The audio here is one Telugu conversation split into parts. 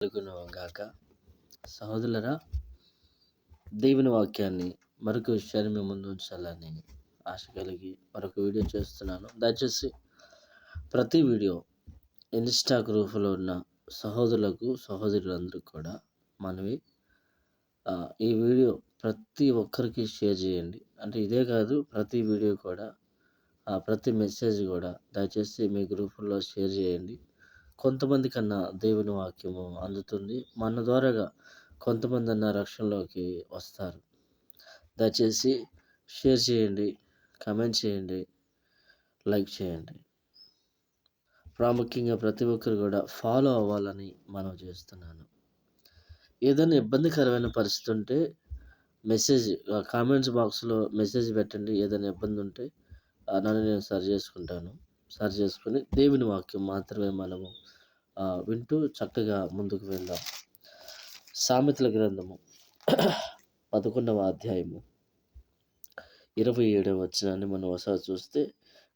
గాక సహోదరులరా, దేవుని వాక్యాన్ని మరొక విషయాన్ని మీ ముందు ఉంచాలని ఆశ కలిగి మరొక వీడియో చేస్తున్నాను. దయచేసి ప్రతి వీడియో ఇన్స్టా గ్రూపులో ఉన్న సహోదరులకు సహోదరులందరికీ కూడా మనవి ఈ వీడియో ప్రతి ఒక్కరికి షేర్ చేయండి. అంటే ఇదే కాదు, ప్రతి వీడియో కూడా ప్రతి మెసేజ్ కూడా దయచేసి మీ గ్రూపుల్లో షేర్ చేయండి. కొంతమంది కన్నా దేవుని వాక్యము అందుతుంది. మన ద్వారాగా కొంతమంది అన్న రక్షణలోకి వస్తారు. దయచేసి షేర్ చేయండి, కామెంట్ చేయండి, లైక్ చేయండి. ప్రాముఖ్యంగా ప్రతి ఒక్కరు కూడా ఫాలో అవ్వాలని మనం చేస్తున్నాను. ఏదైనా ఇబ్బందికరమైన పరిస్థితి ఉంటే మెసేజ్ కామెంట్స్ బాక్స్లో మెసేజ్ పెట్టండి. ఏదైనా ఇబ్బంది ఉంటే నన్ను నేను సరి చేసుకుని దేవుని వాక్యం మాత్రమే మనము వింటూ చక్కగా ముందుకు వెళ్దాం. సామెతల గ్రంథము 11వ అధ్యాయము 27వ వచనాన్ని మనం ఒకసారి చూస్తే,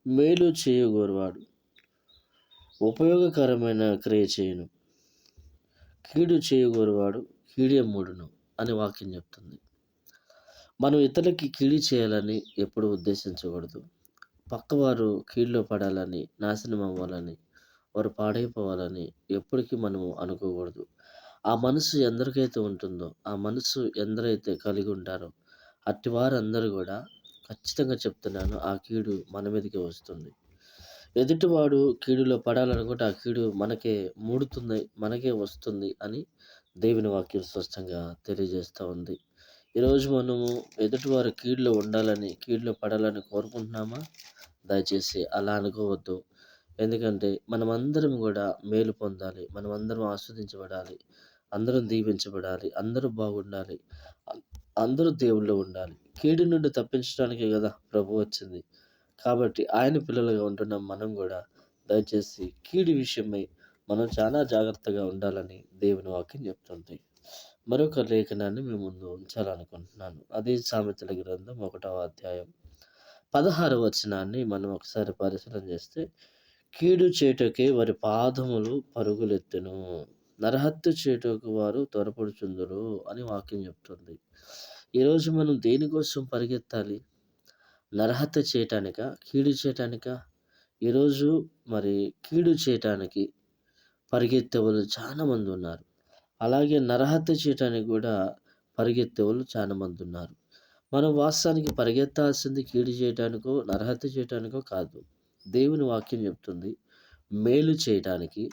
మేలు చేయగోరువాడు ఉపయోగకరమైన క్రియ చేయును, కీడు చేయగోరువాడు కీడే మూడును అని వాక్యం చెప్తుంది. మనం ఇతరులకి కీడు చేయాలని ఎప్పుడు ఉద్దేశించకూడదు. పక్కవారు కీడులో పడాలని, నాశనం అవ్వాలని, వారు పాడైపోవాలని ఎప్పటికీ మనము అనుకోకూడదు. ఆ మనసు ఎందరికైతే ఉంటుందో, ఆ మనసు ఎందరైతే కలిగి ఉంటారో అట్టి వారందరూ కూడా ఖచ్చితంగా చెప్తున్నాను, ఆ కీడు మన మీదకే వస్తుంది. ఎదుటివాడు కీడులో పడాలనుకుంటే ఆ కీడు మనకే మూడుతుంది, మనకే వస్తుంది అని దేవుని వాక్యం స్పష్టంగా తెలియజేస్తూ ఉంది. ఈరోజు మనము ఎదుటివారు కీడులో ఉండాలని, కీడులో పడాలని కోరుకుంటున్నామా? దయచేసి అలా అనుకోవద్దు. ఎందుకంటే మనమందరం కూడా మేలు పొందాలి, మనమందరం ఆస్వాదించబడాలి, అందరం దీవించబడాలి, అందరూ బాగుండాలి, అందరూ దేవుళ్ళు ఉండాలి. కీడు నుండి తప్పించడానికే కదా ప్రభు వచ్చింది. కాబట్టి ఆయన పిల్లలుగా ఉంటున్న మనం కూడా దయచేసి కీడు విషయమై మనం చాలా జాగ్రత్తగా ఉండాలని దేవుని వాక్యం చెప్తుంది. మరొక లేఖనాన్ని మీ ముందు ఉంచాలనుకుంటున్నాను. అదే సామెతల గ్రంథం 1వ అధ్యాయం 16వ వచనాన్ని మనం ఒకసారి పరిశీలన చేస్తే, కీడు చేయుటకే వారి పాదములు పరుగులెత్తెను, నరహత్య చేయుటకు వారు త్వరపడుచుందురు అని వాక్యం చెప్తుంది. ఈరోజు మనం దేనికోసం పరిగెత్తాలి? నరహత్య చేయటానికా, కీడు చేయటానికా? ఈరోజు మరి కీడు చేయటానికి పరిగెత్తే వాళ్ళు చాలామంది ఉన్నారు. అలాగే నరహత్య చేయటానికి కూడా పరిగెత్తే వాళ్ళు చాలామంది ఉన్నారు. మనం వాస్తవానికి పరిగెత్తాల్సింది కీడు చేయటానికో, నరహత్య చేయటానికో కాదు. దేవుని వాక్యం చెప్తుంది మేలు చేయటానికి,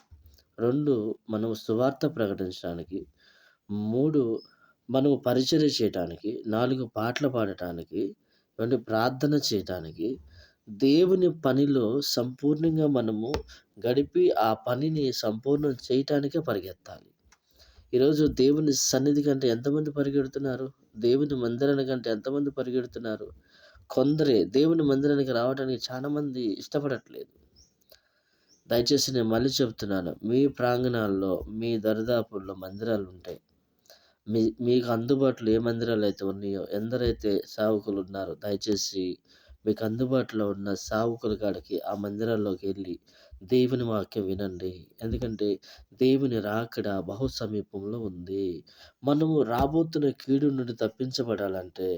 2 మనం సువార్త ప్రకటించడానికి, 3 మనము పరిచర్య చేయటానికి, 4 పాటలు పాడటానికి, 2 ప్రార్థన చేయటానికి, దేవుని పనిలో సంపూర్ణంగా మనము గడిపి ఆ పనిని సంపూర్ణం చేయటానికే పరిగెత్తాలి. ఈరోజు దేవుని సన్నిధి కంటే ఎంతమంది పరిగెడుతున్నారు? దేవుని మందిరాని కంటే ఎంతమంది పరిగెడుతున్నారు? కొందరే. దేవుని మందిరానికి రావడానికి చాలామంది ఇష్టపడట్లేదు. దయచేసి నేను మళ్ళీ చెప్తున్నాను, మీ ప్రాంగణాల్లో, మీ దరిదాపుల్లో మందిరాలు ఉంటాయి. మీకు అందుబాటులో ఏ మందిరాలు అయితే ఉన్నాయో, ఎందరైతే సేవకులు ఉన్నారో దయచేసి మీకు అందుబాటులో ఉన్న సేవకుల కాడికి ఆ మందిరాల్లోకి వెళ్ళి దేవుని వాక్యం వినండి. ఎందుకంటే దేవుని రాకడ బహు సమీపంలో ఉంది. మనము రాబోతున్న కీడు నుండి తప్పించబడాలంటే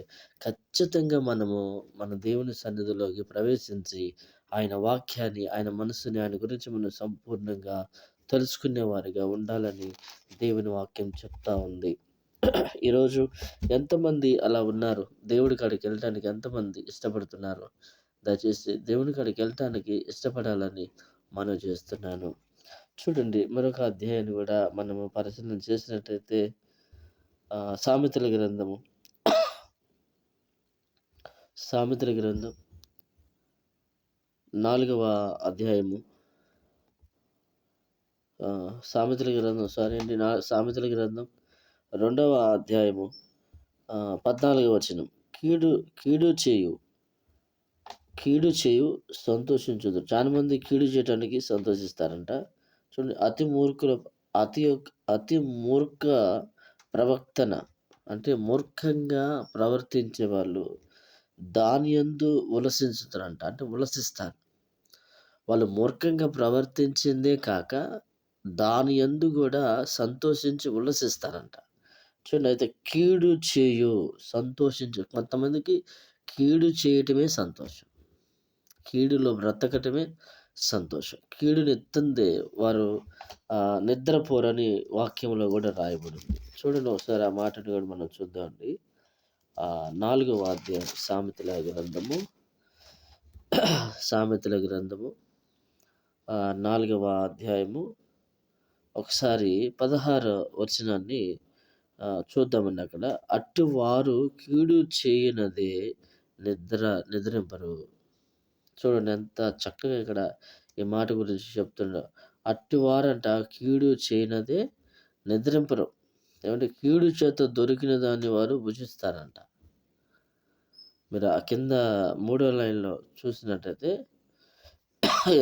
ఖచ్చితంగా మనము మన దేవుని సన్నిధిలోకి ప్రవేశించి ఆయన వాక్యాన్ని, ఆయన మనసుని, ఆయన గురించి మనం సంపూర్ణంగా తెలుసుకునేవారిగా ఉండాలని దేవుని వాక్యం చెప్తా ఉంది. ఈరోజు ఎంతమంది అలా ఉన్నారు? దేవుడి కాడికి వెళ్ళటానికి ఎంతమంది ఇష్టపడుతున్నారు? దయచేసి దేవుని కాడికి వెళ్ళటానికి ఇష్టపడాలని మనం చేస్తున్నాను. చూడండి, మరొక అధ్యాయాన్ని కూడా మనము పరిశీలన చేసినట్టయితే సామెతల గ్రంథం 4వ అధ్యాయము సామెతల గ్రంథం 2వ అధ్యాయము 14వ వచనం, కీడు చేయు సంతోషించుదు. చాలా మంది కీడు చేయడానికి సంతోషిస్తారంట. చూడండి, అతి మూర్ఖ ప్రవర్తన అంటే మూర్ఖంగా ప్రవర్తించే వాళ్ళు దాని యందు ఉల్లసించుతారంట. అంటే ఉల్లసిస్తారు. వాళ్ళు మూర్ఖంగా ప్రవర్తించిందే కాక దాని యందు గూడా సంతోషించి ఉల్లసిస్తారంట. చూడండి అయితే కీడు చేయు, సంతోషించు. కొంతమందికి కీడు చేయటమే సంతోషం. కీడులో బ్రతకటమే సంతోషం. కీడునెత్తందే వారు నిద్రపోరని వాక్యంలో గూడా రాయబడింది. చూడండి ఒకసారి ఆ మాటను గూడా మనం చూద్దామండి. 4వ అధ్యాయం సామెతల గ్రంథము 4వ అధ్యాయము ఒకసారి 16 వచనాన్ని చూద్దామండి అక్కడ. అట్టివారు కీడు చేయనదే నిద్రింపరు. చూడండి ఎంత చక్కగా ఇక్కడ ఈ మాట గురించి చెప్తుండో. అట్టివారంట కీడు చేయనదే నిద్రింపరు. ఏమంటే కీడు చేత దొరికిన దాన్ని వారు భుజిస్తారంట. మీరు ఆ కింద 3వ లైన్‌లో చూసినట్టయితే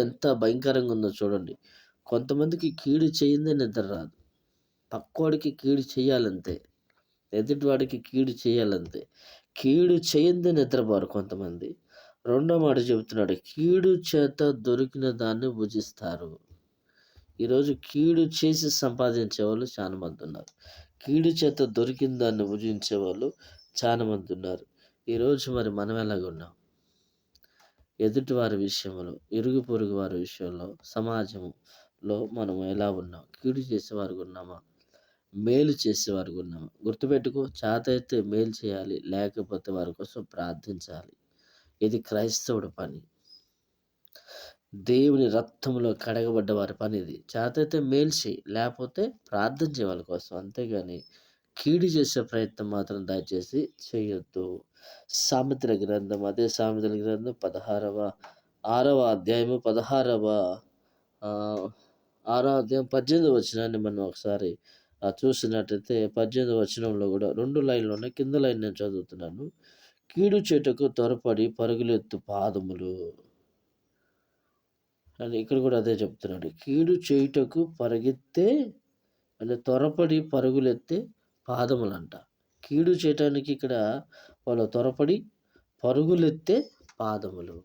ఎంత భయంకరంగా ఉందో చూడండి. కొంతమందికి కీడు చేయందే నిద్ర రాదు. పక్కోడికి కీడు చేయాలంతే. ఎదుటివాడికి కీడు చేయాలంతే. కీడు చేయందే నిద్రపోరు కొంతమంది. రెండో మాట చెబుతున్నాడు. కీడు చేత దొరికిన దాన్ని భుజిస్తారు. ఈరోజు కీడు చేసి సంపాదించేవాళ్ళు చాలా మంది ఉన్నారు. కీడు చేత దొరికిన దాన్ని భుజించేవాళ్ళు చాలా మంది ఉన్నారు. ఈరోజు మరి మనం ఎలాగున్నాం? ఎదుటి వారి విషయంలో, ఇరుగు పొరుగు వారి విషయంలో, సమాజంలో మనం ఎలా ఉన్నాం? కీడు చేసేవారుగా ఉన్నామా? మేలు చేసేవారుగా ఉన్నామా? గుర్తుపెట్టుకో, చేతైతే మేలు చేయాలి, లేకపోతే వారి కోసం ప్రార్థించాలి. ఇది క్రైస్తవుడి పని. దేవుని రక్తంలో కడగబడ్డ వారి పని ఇది. చేతైతే మేలు చెయ్యి, లేకపోతే ప్రార్థన చేయి వాళ్ళ కోసం. అంతేగాని కీడు చేసే ప్రయత్నం మాత్రం దయచేసి చేయొద్దు. సామెతల గ్రంథం 6వ అధ్యాయము 18వ వచనాన్ని మనం ఒకసారి చూసినట్టయితే 18వ వచనంలో కూడా 2 లైన్‌లు ఉన్నాయి. కింద లైన్ నేను చదువుతున్నాను. కీడు చేయుటకు త్వరపడి పరుగులెత్తు పాదములు అని ఇక్కడ కూడా అదే చెప్తున్నాడు. కీడు చేయుటకు త్వరపడి పరుగులెత్తే పాదములంట. కీడు చేయటానికి ఇక్కడ వాళ్ళు త్వరపడి పరుగులెత్తే పాదములు.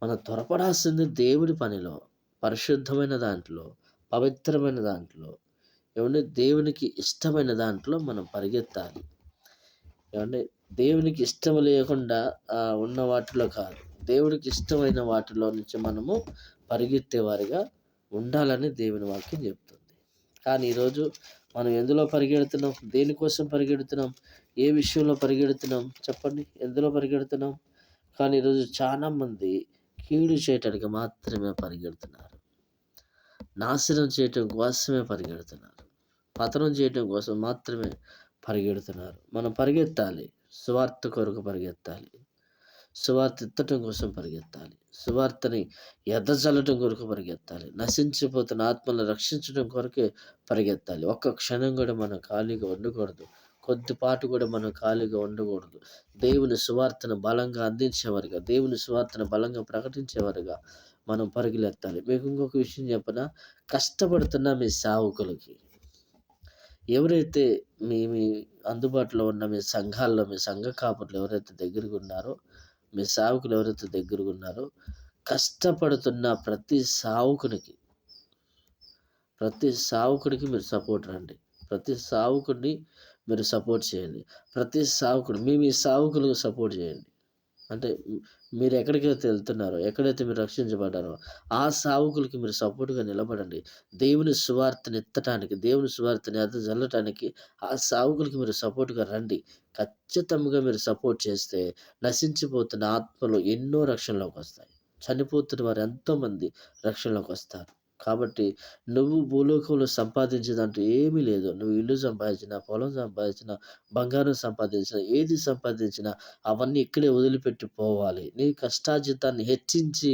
మనం త్వరపడాల్సింది దేవుడి పనిలో, పరిశుద్ధమైన దాంట్లో, పవిత్రమైన దాంట్లో, ఏమంటే దేవునికి ఇష్టమైన దాంట్లో మనం పరిగెత్తాలి. ఏమంటే దేవునికి ఇష్టం లేకుండా ఉన్న వాటిలో కాదు, దేవుడికి ఇష్టమైన వాటిలో నుంచి మనము పరిగెత్తేవారిగా ఉండాలని దేవుని వాక్యం చెప్తుంది. కానీ ఈరోజు మనం ఎందులో పరిగెడుతున్నాం? దేనికోసం పరిగెడుతున్నాం? ఏ విషయంలో పరిగెడుతున్నాం? చెప్పండి. ఎందులో పరిగెడుతున్నాం? కానీ ఈరోజు చాలామంది కీడు చేయటానికి మాత్రమే పరిగెడుతున్నారు. నాశనం చేయటం కోసమే పరిగెడుతున్నారు. పతనం చేయటం కోసం మాత్రమే పరిగెడుతున్నారు. మనం పరిగెత్తాలి. సువార్త కొరకు పరిగెత్తాలి. సువార్త ఎత్తటం కోసం పరిగెత్తాలి. సువార్తని ఎదజల్లటం కొరకు పరిగెత్తాలి. నశించిపోతున్న ఆత్మలను రక్షించడం కొరకే పరిగెత్తాలి. ఒక్క క్షణం కూడా మనం ఖాళీగా ఉండకూడదు. కొద్దిపాటు కూడా మనం ఖాళీగా ఉండకూడదు. దేవుని సువార్తను బలంగా అందించేవారుగా, దేవుని సువార్తను బలంగా ప్రకటించేవారుగా మనం పరుగులెత్తాలి. మీకు ఇంకొక విషయం చెప్పనా? కష్టపడుతున్న మీ సేవకులకి, ఎవరైతే మీ మీ అందుబాటులో ఉన్న మీ సంఘాల్లో, మీ సంఘ కాపరులు ఎవరైతే దగ్గరగా ఉన్నారో, మీ సేవకులు ఎవరైతే దగ్గరగా ఉన్నారో, కష్టపడుతున్న ప్రతి సావుకుడికి మీరు సపోర్ట్ రండి. ప్రతి సావుకుడిని మీరు సపోర్ట్ చేయండి. ప్రతి సావుకుడు మీ సావుకులకు సపోర్ట్ చేయండి. అంటే మీరు ఎక్కడికైతే వెళ్తున్నారో, ఎక్కడైతే మీరు రక్షించబడ్డారో ఆ సావుకులకి మీరు సపోర్ట్‌గా నిలబడండి. దేవుని సువార్తని ఎత్తటానికి, దేవుని సువార్తని ఎదజల్లటానికి ఆ సావుకులకి మీరు సపోర్ట్‌గా రండి. ఖచ్చితంగా మీరు సపోర్ట్ చేస్తే నశించిపోతున్న ఆత్మలు ఎన్నో రక్షణలోకొస్తాయి. చనిపోతున్న వారు ఎంతోమంది రక్షణలోకొస్తారు. కాబట్టి నువ్వు భూలోకంలో సంపాదించేదంటూ ఏమీ లేదు. నువ్వు ఇల్లు సంపాదించినా, పొలం సంపాదించినా, బంగారం సంపాదించినా, ఏది సంపాదించినా అవన్నీ ఇక్కడే వదిలిపెట్టి పోవాలి. నీ కష్టార్జితాన్ని హెచ్చించి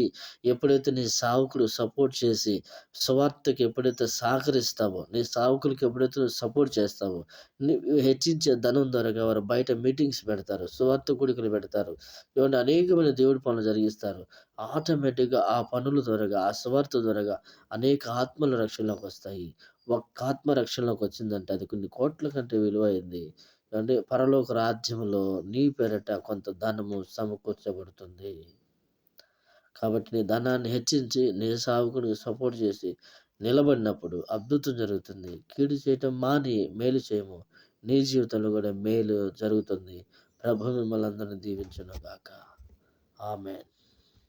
ఎప్పుడైతే నీ సావుకుడు సపోర్ట్ చేసి సువార్తకి ఎప్పుడైతే సహకరిస్తావో, నీ సావుకులకి ఎప్పుడైతే నువ్వు సపోర్ట్ చేస్తావో, నువ్వు హెచ్చించే ధనం ద్వారాగా వారు బయట మీటింగ్స్ పెడతారు. సువార్త కూడికలు పెడతారు. ఏమంటే అనేకమైన దేవుడి పనులు జరిగిస్తారు. ఆటోమేటిక్‌గా ఆ పనుల ద్వారాగా, ఆ సువార్త ద్వారాగా అనేక ఆత్మల రక్షణలోకి వస్తాయి. ఒక్క ఆత్మ రక్షణలోకి వచ్చిందంటే అది కొన్ని కోట్ల కంటే విలువైంది. అంటే పరలోక రాజ్యంలో నీ పేరిట కొంత ధనము సమకూర్చబడుతుంది. కాబట్టి నీ ధనాన్ని హెచ్చించి, నీ సేవకునికి సపోర్ట్ చేసి, నిలబడినప్పుడు అద్భుతం జరుగుతుంది. కీడు చేయటం మాని మేలు చేయము. నీ జీవితంలో కూడా మేలు జరుగుతుంది. ప్రభు మిమ్మల్ని అందరిని దీవించును గాక. ఆమేన్.